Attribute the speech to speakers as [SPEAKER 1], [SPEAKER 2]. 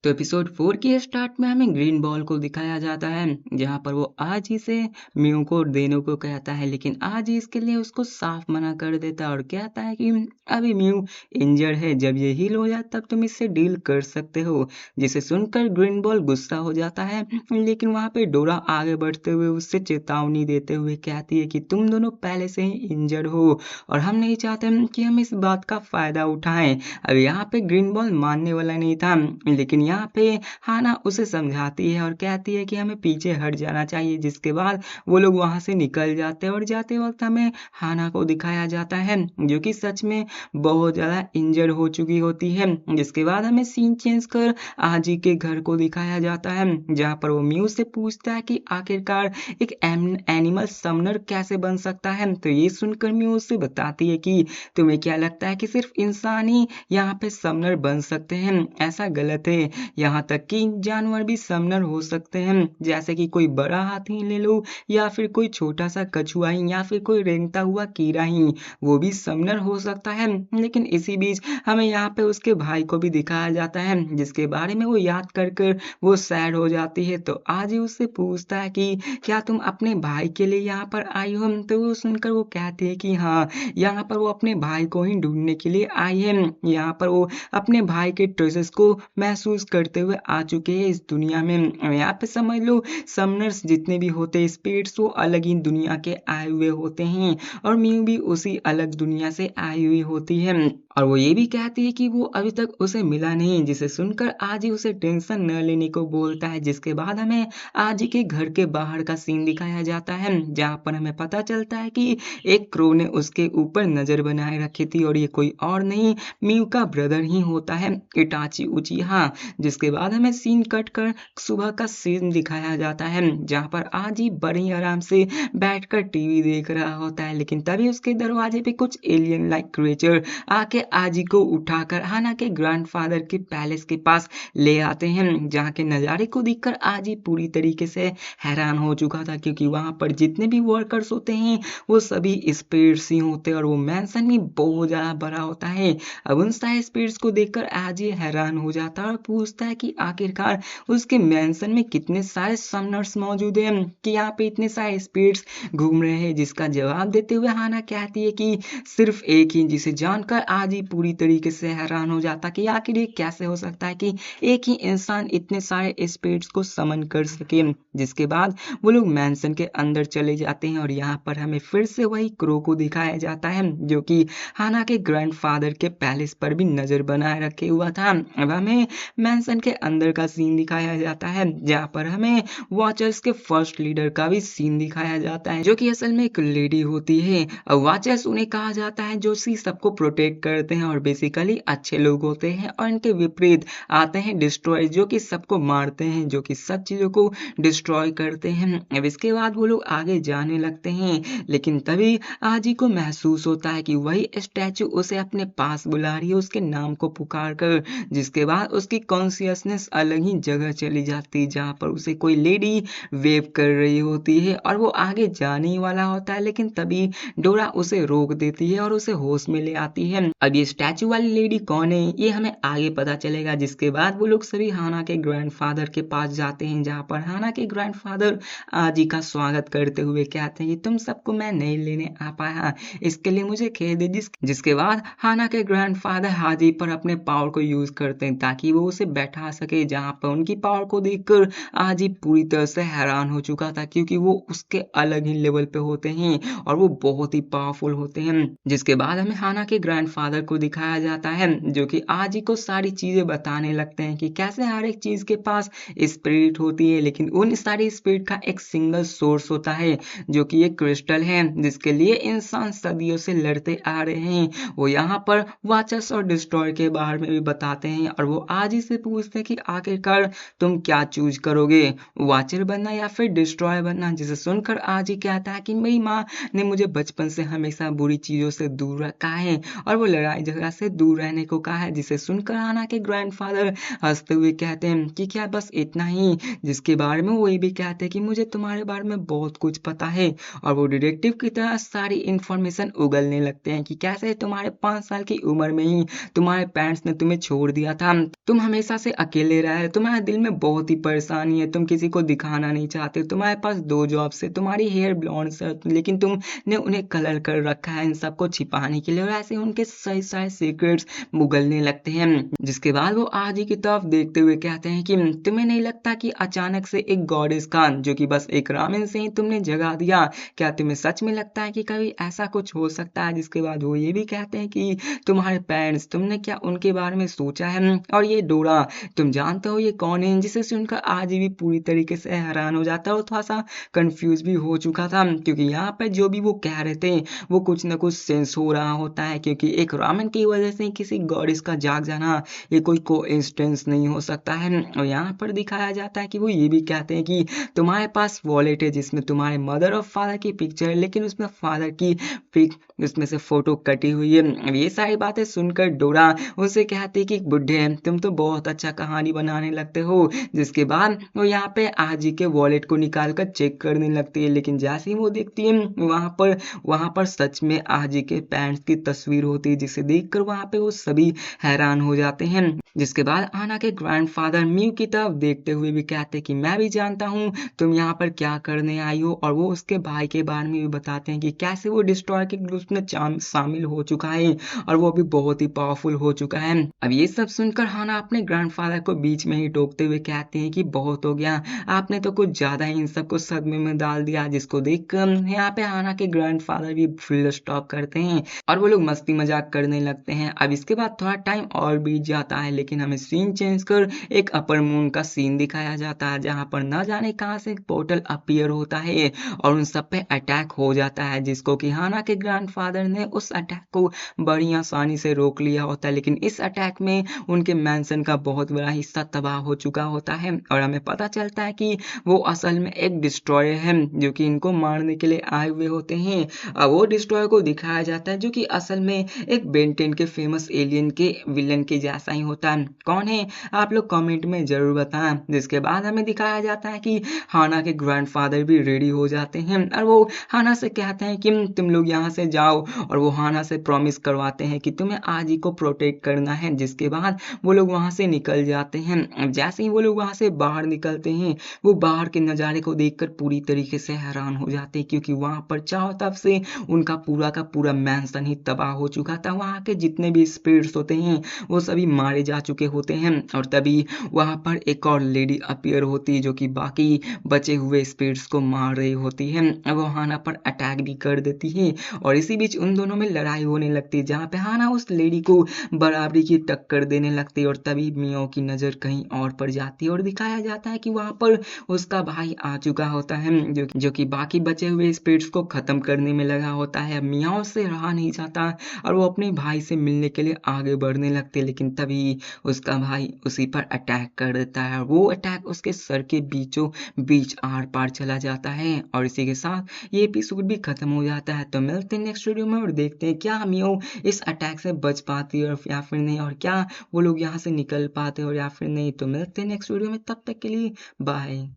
[SPEAKER 1] तो एपिसोड 4 के स्टार्ट में हमें ग्रीन बॉल को दिखाया जाता है जहाँ पर वो आज ही से म्यू को देने को कहता है, लेकिन आज ही इसके लिए उसको साफ मना कर देता है और कहता है कि अभी म्यू इंजर्ड है, जब ये हील हो जाए तब तुम इससे डील कर सकते हो। जिसे सुनकर ग्रीन बॉल गुस्सा हो जाता है, लेकिन वहाँ पे डोरा आगे बढ़ते हुए उससे चेतावनी देते हुए कहती है कि तुम दोनों पहले से ही इंजर्ड हो और हम नहीं चाहते कि हम इस बात का फायदा उठाएं। अब यहाँ पे ग्रीन बॉल मानने वाला नहीं था, लेकिन यहाँ पे हाना उसे समझाती है और कहती है कि हमें पीछे हट जाना चाहिए, जिसके बाद वो लोग वहां से निकल जाते हैं और जाते वक्त हमें हाना को दिखाया जाता है जो कि सच में बहुत ज्यादा इंजर्ड हो चुकी होती है। जिसके बाद हमें सीन चेंज कर आजी के घर को दिखाया जाता है जहाँ पर वो म्यू से पूछता है कि आखिरकार एक एनिमल समनर कैसे बन सकता है। तो ये सुनकर म्यू उससे बताती है कि तुम्हें क्या लगता है कि सिर्फ इंसान ही यहाँ पे समनर बन सकते हैं? ऐसा गलत है, यहाँ तक कि जानवर भी समनर हो सकते हैं, जैसे कि कोई बड़ा हाथी ले लो या फिर कोई छोटा सा कछुआ ही या फिर कोई रेंगता हुआ कीड़ा ही, वो भी समनर हो सकता है। लेकिन इसी बीच हमें यहाँ पे उसके भाई को भी दिखाया जाता है जिसके बारे में वो याद कर कर वो सैड हो जाती है। तो आज ही उससे पूछता है कि क्या तुम अपने भाई के लिए यहाँ पर आई हो? तो वो सुनकर वो कहती है कि हाँ, यहाँ पर वो अपने भाई को ही ढूंढने के लिए आई है। यहाँ पर वो अपने भाई के ट्रेजेस को महसूस करते हुए आ चुके हैं इस दुनिया में। यहाँ पे समझ लो समनर्स जितने भी होते हैं स्पिरिट्स, वो अलग ही दुनिया के आए हुए होते हैं और म्यू भी उसी अलग दुनिया से आई हुई होती है। और वो ये भी कहती है कि वो अभी तक उसे मिला नहीं, जिसे सुनकर आज ही उसे टेंशन न लेने को बोलता है। जिसके बाद हमें आज ही के घर के बाहर का सीन दिखाया जाता है जहाँ पर हमें पता चलता है कि एक क्रो ने उसके ऊपर नजर बनाए रखी थी और ये कोई और नहीं म्यू का ब्रदर ही होता है, इटाची उचिहा। जिसके बाद हमें सीन कट कर सुबह का सीन दिखाया जाता है जहाँ पर आज ही बड़ी आराम से बैठकर टीवी देख रहा होता है, लेकिन तभी उसके दरवाजे पे कुछ एलियन लाइक क्रिएचर आके आजी को उठाकर हाना के ग्रैंडफादर के पैलेस के पास ले आते हैं, जहाँ के नज़ारे को देखकर आजी पूरी तरीके से हैरान हो चुका था, क्योंकि वहाँ पर जितने भी वर्कर्स होते हैं वो सभी स्पिरिट्स ही होते हैं और वो मैंसन भी बहुत ज़्यादा बड़ा होता है। अब उन सारे स्पिरिट्स को देखकर आज ये हैरान हो जाता है और पूछता है कि आखिरकार उसके मैंसन में कितने सारे समनर्स मौजूद हैं कि यहाँ पे इतने सारे स्पिरिट्स घूम रहे हैं। जिसका जवाब देते हुए हाना कहती है कि सिर्फ एक ही, जिसे जानकर आज ही पूरी तरीके से हैरान हो जाता कि आखिर ये कैसे हो सकता है कि एक ही इंसान इतने सारे स्पिरिट्स को समन कर सके। जिसके बाद वो लोग मैंसन के अंदर चले जाते हैं और यहाँ पर हमें फिर से वही क्रो को दिखाया जाता है जो कि हाना के ग्रैंडफादर के पैलेस पर भी नजर बनाए रखे हुआ था। अब हमें मैंसन के अंदर का सीन दिखाया जाता है जहाँ पर हमें वॉचर्स के फर्स्ट लीडर का भी सीन दिखाया जाता है जो कि असल में एक लेडी होती है। अब वॉचर्स उन्हें कहा जाता है जो सी सबको प्रोटेक्ट करते हैं और बेसिकली अच्छे लोग होते हैं, और इनके विपरीत आते हैं डिस्ट्रॉय जो कि सबको मारते हैं, जो कि सब चीजों को डिस्ट्रॉय करते हैं। अब इसके बाद वो लोग आगे जाने लगते हैं, लेकिन तभी आजी को महसूस होता है कि वही स्टैचू उसे अपने पास बुला रही है उसके नाम को पुकार कर। जिसके बाद उसकी कॉन्शियसनेस अलग ही जगह चली जाती है जहाँ पर उसे कोई लेडी वेव कर रही होती है और वो आगे जाने ही वाला होता है, लेकिन तभी डोरा उसे रोक देती है और उसे होश में ले आती है। अब ये स्टैचू वाली लेडी कौन है ये हमें आगे पता चलेगा। जिसके बाद वो लोग सभी हाना के ग्रैंडफादर के पास जाते हैं जहाँ पर हाना के ग्रैंडफादर आजी का स्वागत करते हुए कहते हैं कि तुम सबको मैं नहीं लेने आ पाया, इसके लिए मुझे खेद है। जिसके बाद हाना के ग्रैंडफादर हाजी पर अपने पावर को यूज करते हैं ताकि वो उसे बैठा सके, जहाँ पर उनकी पावर को देखकर आजी पूरी तरह से हैरान हो चुका था क्योंकि वो उसके अलग ही लेवल पे होते हैं और वो बहुत ही पावरफुल होते हैं। जिसके बाद हमें हाना के ग्रैंडफादर को दिखाया जाता है जो कि आजी को सारी चीजें बताने लगते हैं कि कैसे हर एक चीज के पास स्पिरिट होती है, लेकिन उन सारी स्पिरिट का एक सिंगल सोर्स होता है जो कि एक क्रिस्टल है जिसके लिए इंसान सदियों से लड़ते आ रहे हैं। वो यहाँ पर वाचर्स और डिस्ट्रॉय के बारे में भी बताते हैं और वो आज ही से पूछते हैं कि आखिरकार तुम क्या चूज करोगे, वाचर बनना या फिर डिस्ट्रॉय बनना। जिसे सुनकर आज ही कहता है कि मेरी माँ ने मुझे बचपन से हमेशा बुरी चीजों से दूर रखा है और वो लड़ाई झगड़ा से दूर रहने को कहा है, जिसे सुनकर हाना के ग्रैंडफादर हंसते हुए कहते हैं कि क्या बस इतना ही, जिसके बारे में वो ये भी कहते हैं कि मुझे तुम्हारे बारे में बहुत कुछ पता है। और वो डिटेक्टिव की तरह सारी इंफॉर्मेशन उगलने लगते हैं कि कैसे तुम्हारे 5 साल की उम्र में ही तुम्हारे पेरेंट्स ने तुम्हें छोड़ दिया था, तुम हमेशा से अकेले रहे, तुम्हारे दिल में बहुत ही परेशानी है, तुम किसी को दिखाना नहीं चाहते, तुम्हारे पास 2 जॉब्स है, तुम्हारी हेयर ब्लॉन्ड है, लेकिन तुमने उन्हें कलर कर रखा है इन सबको छिपाने के लिए। और ऐसे उनके सही सारे सीक्रेट्स उगलने लगते हैं, जिसके बाद वो आजी की तरफ देखते हुए कहते हैं कि तुम्हें नहीं लगता कि अचानक से एक गॉडेस का जो कि बस एक रामेन से ही तुमने जगा दिया, क्या तुम्हें सच में लगता है कि कभी ऐसा कुछ हो सकता है? जिसके बाद वो ये भी कहते हैं कि तुम्हारे पेरेंट्स, तुमने क्या उनके बारे में सोचा है? और ये डोरा, तुम जानते हो ये कौन है? जिसे सुनकर आज भी पूरी तरीके से हैरान हो जाता है और थोड़ा सा कंफ्यूज भी हो चुका था, क्योंकि यहाँ पे जो भी वो कह रहे थे वो कुछ ना कुछ सेंस हो रहा होता है, क्योंकि एक रामेन की वजह से किसी गॉडेस का जाग जाना ये कोई कोइंसिडेंस नहीं हो सकता है। और यहाँ पर दिखाया जाता है कि वो ये भी कहते हैं कि तुम्हारे पास वॉलेट है जिसमें तुम्हारे मदर और फादर की पिक्चर है, लेकिन उसमें फादर की पिक उसमें से फोटो कटी हुई है। अब ये सारी बातें सुनकर डोरा उनसे कहती है कि बुड्ढे हैं, तुम तो बहुत अच्छा कहानी बनाने लगते हो। जिसके बाद वो यहाँ पे आजी के वॉलेट को निकाल कर चेक करने लगती है, लेकिन जैसे ही वो देखती है वहां पर सच में आजी के पेरेंट्स की तस्वीर होती है, जिसे देखकर वहां पे वो सभी हैरान हो जाते हैं। जिसके बाद आना के ग्रैंडफादर म्यू की तरफ देखते हुए भी कहते कि मैं भी जानता हूँ तुम यहाँ पर क्या करने आई हो, और वो उसके भाई के बारे में भी बताते हैं कि कैसे वो डिस्ट्रॉयर के ग्रुप में शामिल हो चुका है और वो भी बहुत ही पावरफुल हो चुका है। अब ये सब सुनकर हाना अपने ग्रैंडफादर को बीच में ही टोकते हुए कहते हैं कि बहुत हो गया, आपने तो कुछ ज्यादा ही इन सबको सदमे में डाल दिया। जिसको देखकर यहाँ पे हाना के ग्रैंडफादर भी फुल स्टॉप करते हैं और वो लोग मस्ती मजाक करने लगते हैं। अब इसके बाद थोड़ा टाइम और बीत जाता है, लेकिन हमें सीन चेंज कर एक अपर मून का सीन दिखाया जाता है, जहां पर न जाने कहां से एक पोर्टल अपीयर होता है और उन सब पे अटैक हो जाता है, जिसको कि हाना के ग्रैंडफादर ने उस अटैक को बड़ी आसानी से रोक लिया होता है। लेकिन इस अटैक में उनके मैंसन का बहुत बड़ा हिस्सा तबाह हो चुका होता है और हमें पता चलता है कि वो असल में एक डिस्ट्रॉयर है जो कि इनको मारने के लिए आए हुए होते हैं। अब वो डिस्ट्रॉयर को दिखाया जाता है जो कि असल में एक बेन 10 के फेमस एलियन के विलन के जैसा ही होता है। कौन है आप लोग कमेंट में जरूर बताएं। जिसके बाद हमें दिखाया जाता है कि हाना के ग्रैंडफादर भी रेडी हो जाते हैं और वो हाना से कहते हैं कि तुम लोग यहाँ से जाओ, और वो हाना से प्रॉमिस करवाते हैं कि तुम्हें आज ही को प्रोटेक्ट करना है। जिसके बाद वो लोग वहां से निकल जाते हैं। जैसे ही वो लोग वहां से बाहर निकलते हैं, वो बाहर के नज़ारे को देखकर पूरी तरीके से हैरान हो जाते हैं, क्योंकि वहां पर चारों तरफ से उनका पूरा का पूरा मैंसन ही तबाह हो चुका था। वहां के जितने भी स्पिरिट्स होते हैं वो सभी मारे जा चुके होते हैं। और तभी वहां पर एक और लेडी अपीयर होती है जो कि बाकी बचे हुए स्पिरिट्स को मार रही होती है। अब वो हाना पर अटैक भी कर देती है और इसी बीच उन दोनों में लड़ाई होने लगती है, जहाँ पे हाना उस लेडी को बराबरी की टक्कर देने लगती है। और तभी मियाओ की नजर कहीं और पर जाती है और दिखाया जाता है कि वहां पर उसका भाई आ चुका होता है जो कि बाकी बचे हुए स्पिरिट्स को खत्म करने में लगा होता है। मियाओ से रहा नहीं जाता और वो अपने भाई से मिलने के लिए आगे बढ़ने लगते, लेकिन तभी उसका भाई उसी पर अटैक कर देता है और वो अटैक उसके सर के बीचों बीच आर पार चला जाता है। और इसी के साथ ये एपिसोड भी खत्म हो जाता है। तो मिलते हैं नेक्स्ट वीडियो में और देखते हैं क्या मियाओ इस अटैक से बच पाती है और या फिर नहीं, और क्या वो लोग यहाँ से निकल पाते और या फिर नहीं। तो मिलते हैं नेक्स्ट वीडियो में, तब तक के लिए बाय।